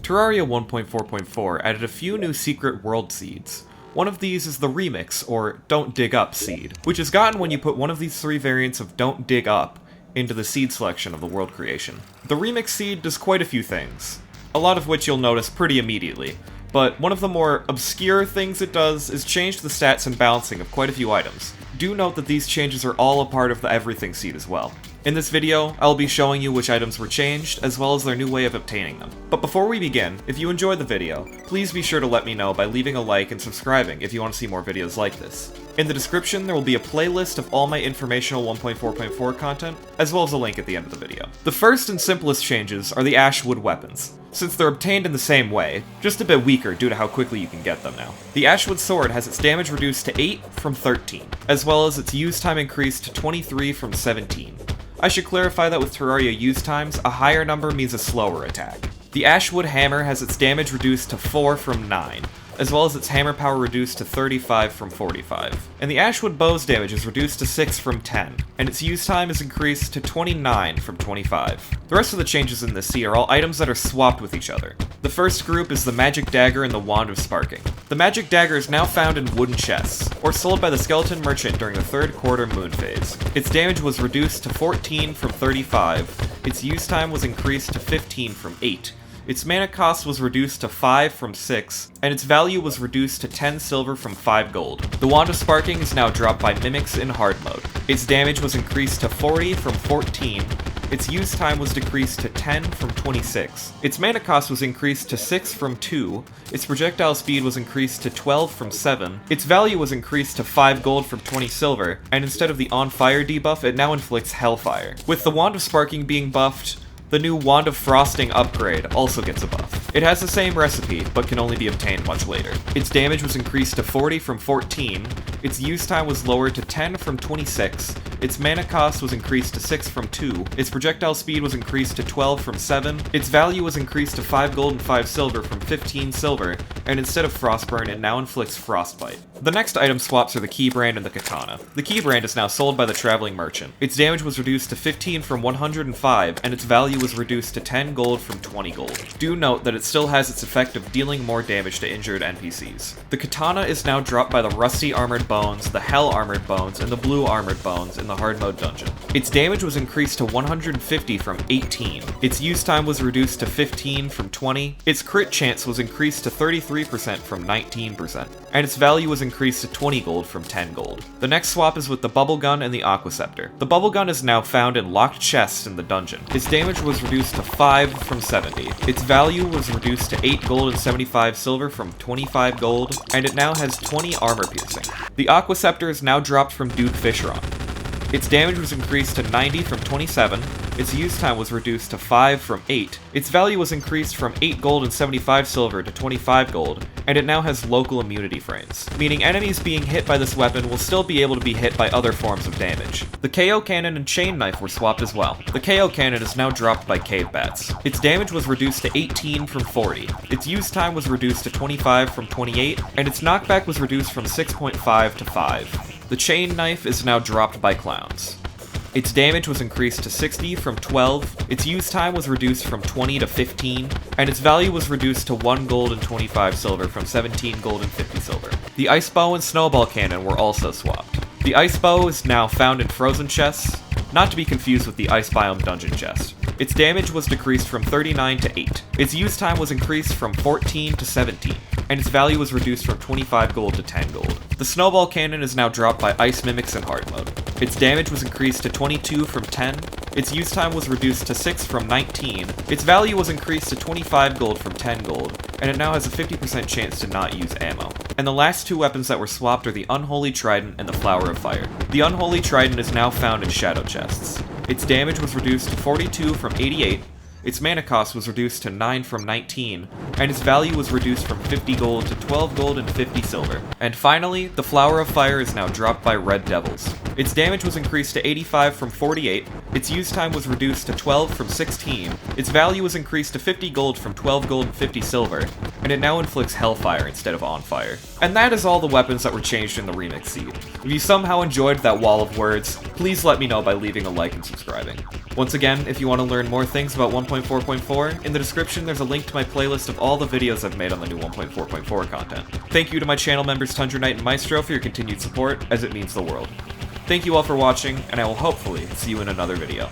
Terraria 1.4.4 added a few new secret world seeds. One of these is the Remix, or Don't Dig Up seed, which is gotten when you put one of these three variants of Don't Dig Up into the seed selection of the world creation. The Remix seed does quite a few things, a lot of which you'll notice pretty immediately, but one of the more obscure things it does is change the stats and balancing of quite a few items. Do note that these changes are all a part of the Everything seed as well. In this video, I'll be showing you which items were changed, as well as their new way of obtaining them. But before we begin, if you enjoyed the video, please be sure to let me know by leaving a like and subscribing if you want to see more videos like this. In the description, there will be a playlist of all my informational 1.4.4 content, as well as a link at the end of the video. The first and simplest changes are the Ashwood weapons, since they're obtained in the same way, just a bit weaker due to how quickly you can get them now. The Ashwood sword has its damage reduced to 8 from 13, as well as its use time increased to 23 from 17. I should clarify that with Terraria use times, a higher number means a slower attack. The Ashwood hammer has its damage reduced to 4 from 9, as well as its hammer power reduced to 35 from 45. And the Ashwood bow's damage is reduced to 6 from 10, and its use time is increased to 29 from 25. The rest of the changes in this seed are all items that are swapped with each other. The first group is the Magic Dagger and the Wand of Sparking. The Magic Dagger is now found in wooden chests, or sold by the Skeleton Merchant during the third quarter moon phase. Its damage was reduced to 14 from 35, its use time was increased to 15 from 8, its mana cost was reduced to 5 from 6, and its value was reduced to 10 silver from 5 gold. The Wand of Sparking is now dropped by Mimics in hard mode. Its damage was increased to 40 from 14, its use time was decreased to 10 from 26, its mana cost was increased to 6 from 2, its projectile speed was increased to 12 from 7, its value was increased to 5 gold from 20 silver, and instead of the On Fire debuff, it now inflicts Hellfire. With the Wand of Sparking being buffed, the new Wand of Frosting upgrade also gets a buff. It has the same recipe, but can only be obtained much later. Its damage was increased to 40 from 14, its use time was lowered to 10 from 26, its mana cost was increased to 6 from 2, its projectile speed was increased to 12 from 7, its value was increased to 5 gold and 5 silver from 15 silver, and instead of Frostburn, it now inflicts Frostbite. The next item swaps are the Keybrand and the Katana. The Keybrand is now sold by the Traveling Merchant. Its damage was reduced to 15 from 105, and its value was reduced to 10 gold from 20 gold. Do note that it still has its effect of dealing more damage to injured NPCs. The Katana is now dropped by the Rusty Armored Bones, the Hell Armored Bones, and the Blue Armored Bones in the hard mode dungeon. Its damage was increased to 150 from 18, its use time was reduced to 15 from 20, its crit chance was increased to 33% from 19%, and its value was increased to 20 gold from 10 gold. The next swap is with the Bubble Gun and the Aqua Scepter. The Bubble Gun is now found in locked chests in the dungeon. Its damage was reduced to 5 from 70. Its value was reduced to 8 gold and 75 silver from 25 gold, and it now has 20 armor piercing. The Aqua Scepter is now dropped from Duke Fisheron. Its damage was increased to 90 from 27, its use time was reduced to 5 from 8, its value was increased from 8 gold and 75 silver to 25 gold, and it now has local immunity frames, meaning enemies being hit by this weapon will still be able to be hit by other forms of damage. The KO Cannon and Chain Knife were swapped as well. The KO Cannon is now dropped by Cave Bats. Its damage was reduced to 18 from 40, its use time was reduced to 25 from 28, and its knockback was reduced from 6.5 to 5. The Chain Knife is now dropped by Clowns. Its damage was increased to 60 from 12, its use time was reduced from 20 to 15, and its value was reduced to 1 gold and 25 silver from 17 gold and 50 silver. The Ice Bow and Snowball Cannon were also swapped. The Ice Bow is now found in frozen chests, not to be confused with the Ice Biome dungeon chest. Its damage was decreased from 39 to 8, its use time was increased from 14 to 17, and its value was reduced from 25 gold to 10 gold. The Snowball Cannon is now dropped by Ice Mimics in hard mode. Its damage was increased to 22 from 10, its use time was reduced to 6 from 19, its value was increased to 25 gold from 10 gold, and it now has a 50% chance to not use ammo. And the last two weapons that were swapped are the Unholy Trident and the Flower of Fire. The Unholy Trident is now found in shadow chests. Its damage was reduced to 42 from 88, its mana cost was reduced to 9 from 19, and its value was reduced from 50 gold to 12 gold and 50 silver. And finally, the Flower of Fire is now dropped by Red Devils. Its damage was increased to 85 from 48, its use time was reduced to 12 from 16, its value was increased to 50 gold from 12 gold and 50 silver, and it now inflicts Hellfire instead of On Fire. And that is all the weapons that were changed in the Remix seed. If you somehow enjoyed that wall of words, please let me know by leaving a like and subscribing. Once again, if you want to learn more things about 1.4.4, in the description there's a link to my playlist of all the videos I've made on the new 1.4.4 content. Thank you to my channel members Tundra Knight and Maestro for your continued support, as it means the world. Thank you all for watching, and I will hopefully see you in another video.